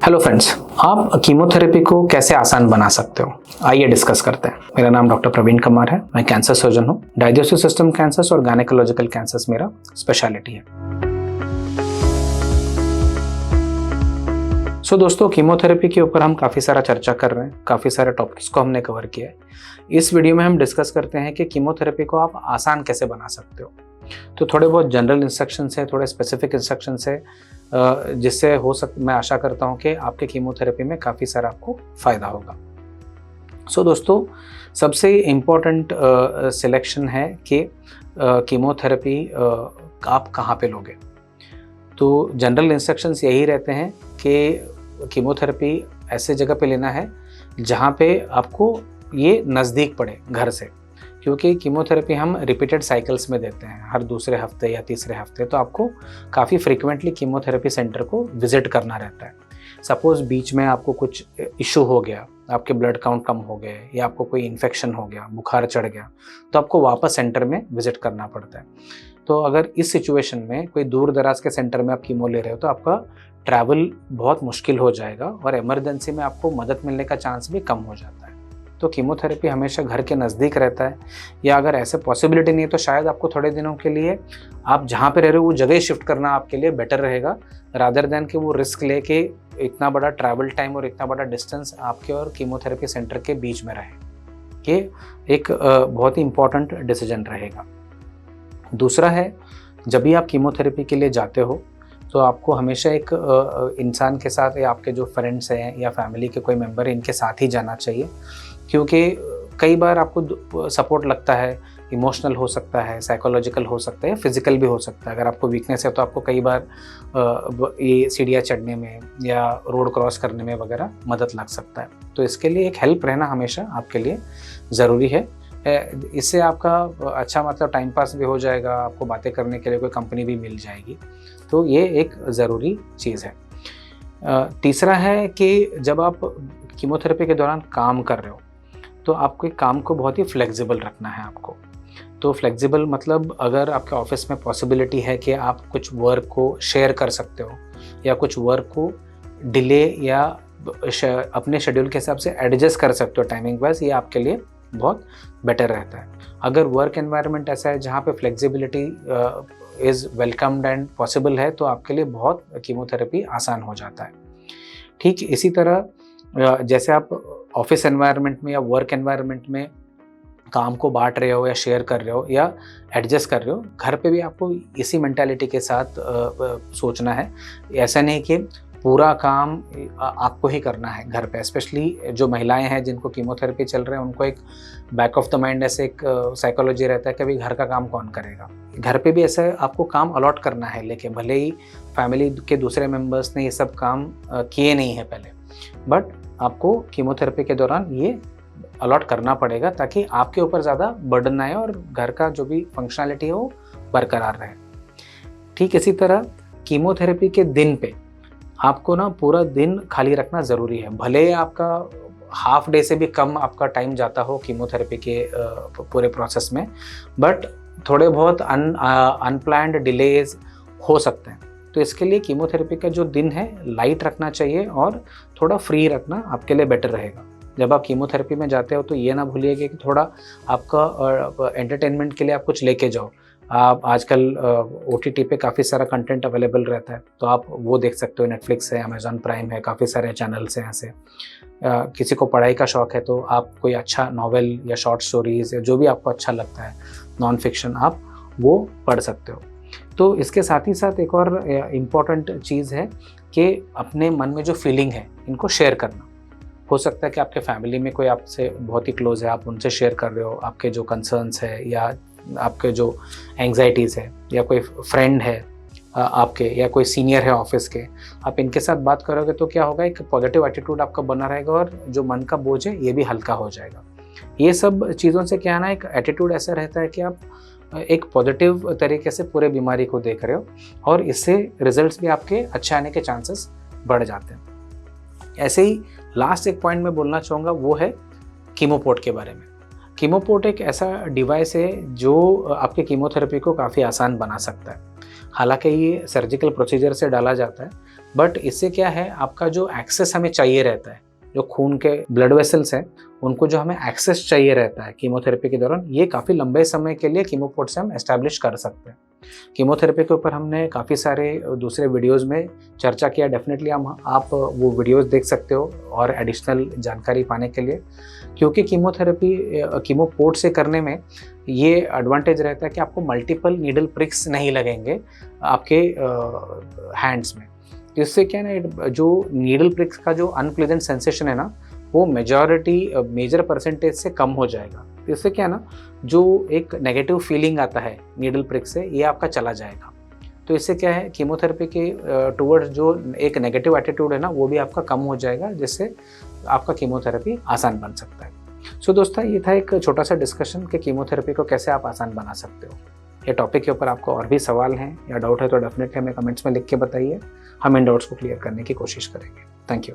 Hello friends, आप chemotherapy को कैसे आसान बना सकते हो, आइए डिस्कस करते हैं। मेरा नाम डॉक्टर प्रवीण कुमार है। मैं कैंसर सर्जन हूँ। डाइजेस्टिव सिस्टम कैंसर्स और गायनेकोलॉजिकल कैंसर्स मेरा स्पेशलिटी है। दोस्तों, कीमोथेरेपी के ऊपर हम काफ़ी सारा चर्चा कर रहे हैं, काफ़ी सारे टॉपिक्स को हमने कवर किया है। इस वीडियो में हम डिस्कस करते हैं कि कीमोथेरेपी को आप आसान कैसे बना सकते हो। तो थोड़े बहुत जनरल इंस्ट्रक्शंस है, थोड़े स्पेसिफिक इंस्ट्रक्शंस है, जिससे मैं आशा करता हूं कि आपके कीमोथेरेपी में काफ़ी सारा आपको फ़ायदा होगा। दोस्तों, सबसे इम्पोर्टेंट सिलेक्शन है कि कीमोथेरेपी आप कहाँ पे लोगे। तो जनरल इंस्ट्रक्शंस यही रहते हैं कि कीमोथेरेपी ऐसे जगह पे लेना है जहाँ पे आपको ये नज़दीक पड़े घर से, क्योंकि कीमोथेरेपी हम रिपीटेड साइकिल्स में देते हैं, हर दूसरे हफ्ते या तीसरे हफ्ते। तो आपको काफ़ी फ्रीक्वेंटली कीमोथेरेपी सेंटर को विजिट करना रहता है। सपोज़ बीच में आपको कुछ इशू हो गया, आपके ब्लड काउंट कम हो गए या आपको कोई इन्फेक्शन हो गया, बुखार चढ़ गया, तो आपको वापस सेंटर में विजिट करना पड़ता है। तो अगर इस सिचुएशन में कोई दूर दराज के सेंटर में आप कीमो ले रहे हो तो आपका ट्रैवल बहुत मुश्किल हो जाएगा और इमरजेंसी में आपको मदद मिलने का चांस भी कम हो जाता है। तो कीमोथेरेपी हमेशा घर के नज़दीक रहता है, या अगर ऐसे पॉसिबिलिटी नहीं है तो शायद आपको थोड़े दिनों के लिए आप जहाँ पे रह रहे हो वो जगह ही शिफ्ट करना आपके लिए बेटर रहेगा, रादर देन कि वो रिस्क लेके इतना बड़ा ट्रैवल टाइम और इतना बड़ा डिस्टेंस आपके और कीमोथेरेपी सेंटर के बीच में रहे। ये एक बहुत ही इम्पॉर्टेंट डिसीजन रहेगा। दूसरा है, जब भी आप कीमोथेरेपी के लिए जाते हो तो आपको हमेशा एक इंसान के साथ, या आपके जो फ्रेंड्स हैं या फैमिली के कोई मेंबर है, इनके साथ ही जाना चाहिए, क्योंकि कई बार आपको सपोर्ट लगता है, इमोशनल हो सकता है, साइकोलॉजिकल हो सकता है, फिजिकल भी हो सकता है। अगर आपको वीकनेस है तो आपको कई बार ये सीढ़ियाँ चढ़ने में या रोड क्रॉस करने में वगैरह मदद लग सकता है। तो इसके लिए एक हेल्प रहना हमेशा आपके लिए ज़रूरी है। इससे आपका अच्छा मतलब टाइम पास भी हो जाएगा, आपको बातें करने के लिए कोई कंपनी भी मिल जाएगी। तो ये एक ज़रूरी चीज़ है। तीसरा है कि जब आप कीमोथेरेपी के दौरान काम कर रहे हो तो आपके काम को बहुत ही फ्लेक्सिबल रखना है आपको। तो फ्लेक्सिबल मतलब, अगर आपके ऑफिस में पॉसिबिलिटी है कि आप कुछ वर्क को शेयर कर सकते हो या कुछ वर्क को डिले या अपने शेड्यूल के हिसाब से एडजस्ट कर सकते हो टाइमिंग वाइज, ये आपके लिए बहुत बेटर रहता है। अगर वर्क एनवायरनमेंट ऐसा है जहाँ पे flexibility is welcomed and possible है तो आपके लिए बहुत कीमोथेरेपी आसान हो जाता है। ठीक इसी तरह जैसे आप ऑफिस एनवायरनमेंट में या वर्क एनवायरनमेंट में काम को बांट रहे हो या शेयर कर रहे हो या एडजस्ट कर रहे हो, घर पे भी आपको इसी मेंटालिटी के साथ सोचना है। ऐसा नहीं कि पूरा काम आपको ही करना है घर पे। स्पेशली जो महिलाएं हैं जिनको कीमोथेरेपी चल रहे हैं, उनको एक बैक ऑफ द माइंड ऐसे एक साइकोलॉजी रहता है कि भाई घर का काम कौन करेगा। घर पे भी ऐसे आपको काम अलॉट करना है, लेकिन भले ही फैमिली के दूसरे मेंबर्स ने ये सब काम किए नहीं है पहले, बट आपको कीमोथेरेपी के दौरान ये अलॉट करना पड़ेगा ताकि आपके ऊपर ज़्यादा बर्डन ना आए और घर का जो भी फंक्शनैलिटी है वो बरकरार रहे। ठीक इसी तरह कीमोथेरेपी के दिन पे आपको ना पूरा दिन खाली रखना ज़रूरी है। भले ही आपका हाफ डे से भी कम आपका टाइम जाता हो कीमोथेरेपी के पूरे प्रोसेस में, बट थोड़े बहुत अनप्लान्ड डिलेज हो सकते हैं। तो इसके लिए कीमोथेरेपी का जो दिन है लाइट रखना चाहिए और थोड़ा फ्री रखना आपके लिए बेटर रहेगा। जब आप कीमोथेरेपी में जाते हो तो ये ना भूलिएगा कि थोड़ा आपका एंटरटेनमेंट के लिए आप कुछ लेके जाओ। आप आजकल OTT पे काफ़ी सारा कंटेंट अवेलेबल रहता है, तो आप वो देख सकते हो। नेटफ्लिक्स है, अमेज़ॉन प्राइम है, काफ़ी सारे चैनल्स हैं ऐसे। किसी को पढ़ाई का शौक़ है तो आप कोई अच्छा नॉवेल या शॉर्ट स्टोरीज़ या जो भी आपको अच्छा लगता है, नॉन फिक्शन, आप वो पढ़ सकते हो। तो इसके साथ ही साथ एक और इम्पॉर्टेंट चीज़ है कि अपने मन में जो फीलिंग है इनको शेयर करना। हो सकता है कि आपके फैमिली में कोई आपसे बहुत ही क्लोज है, आप उनसे शेयर कर रहे हो आपके जो कंसर्न्स है या आपके जो एंग्जाइटीज़ है, या कोई फ्रेंड है आपके, या कोई सीनियर है ऑफिस के, आप इनके साथ बात करोगे तो क्या होगा, एक पॉजिटिव एटीट्यूड आपका बना रहेगा और जो मन का बोझ है ये भी हल्का हो जाएगा। ये सब चीज़ों से क्या है ना, एक एटीट्यूड ऐसा रहता है कि आप एक पॉजिटिव तरीके से पूरे बीमारी को देख रहे हो और इससे रिजल्ट्स भी आपके अच्छे आने के चांसेस बढ़ जाते हैं। ऐसे ही लास्ट एक पॉइंट मैं बोलना चाहूँगा, वो है कीमोपोर्ट के बारे में। कीमोपोर्ट एक ऐसा डिवाइस है जो आपके कीमोथेरेपी को काफ़ी आसान बना सकता है। हालांकि ये सर्जिकल प्रोसीजर से डाला जाता है, बट इससे क्या है, आपका जो एक्सेस हमें चाहिए रहता है, जो खून के ब्लड वेसल्स हैं उनको जो हमें एक्सेस चाहिए रहता है कीमोथेरेपी के दौरान, ये काफ़ी लंबे समय के लिए कीमोपोर्ट से हम एस्टैब्लिश कर सकते हैं। कीमोथेरेपी के ऊपर हमने काफ़ी सारे दूसरे वीडियोस में चर्चा किया, डेफिनेटली आप वो वीडियोस देख सकते हो और एडिशनल जानकारी पाने के लिए, क्योंकि कीमोथेरेपी कीमोपोर्ट से करने में ये एडवांटेज रहता है कि आपको मल्टीपल नीडल प्रिक्स नहीं लगेंगे आपके हैंड्स में। इससे क्या है ना, जो नीडल प्रिक्स का जो अनप्लेजेंट सेंसेशन है ना, वो मेजर परसेंटेज से कम हो जाएगा। इससे क्या है ना, जो एक नेगेटिव फीलिंग आता है नीडल प्रिक से, ये आपका चला जाएगा। तो इससे क्या है, कीमोथेरेपी के टुवर्ड्स जो एक नेगेटिव एटीट्यूड है ना, वो भी आपका कम हो जाएगा, जिससे आपका कीमोथेरेपी आसान बन सकता है। सो दोस्तों, ये था एक छोटा सा डिस्कशन कि कीमोथेरेपी को कैसे आप आसान बना सकते हो। ये टॉपिक के ऊपर आपको और भी सवाल हैं या डाउट है तो डेफिनेटली हमें कमेंट्स में लिख के बताइए, हम इन डाउट्स को क्लियर करने की कोशिश करेंगे। Thank you.